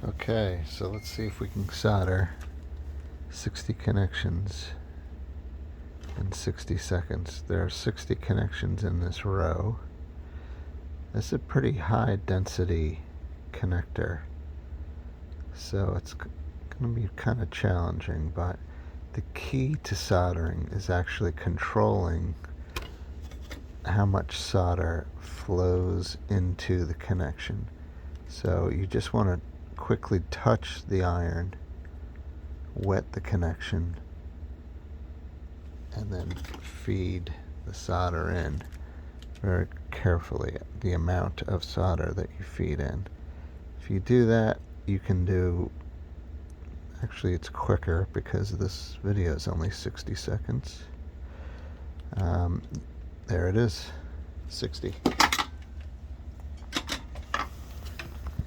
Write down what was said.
Okay, so let's see if we can solder 60 connections in 60 seconds. There are 60 connections in this row. This is a pretty high density connector, so it's going to be kind of challenging, but the key to soldering is actually controlling how much solder flows into the connection. So you just want to quickly touch the iron, wet the connection, and then feed the solder in very carefully, the amount of solder that you feed in. If you do that, you can do, actually it's quicker because this video is only 60 seconds. There it is, 60.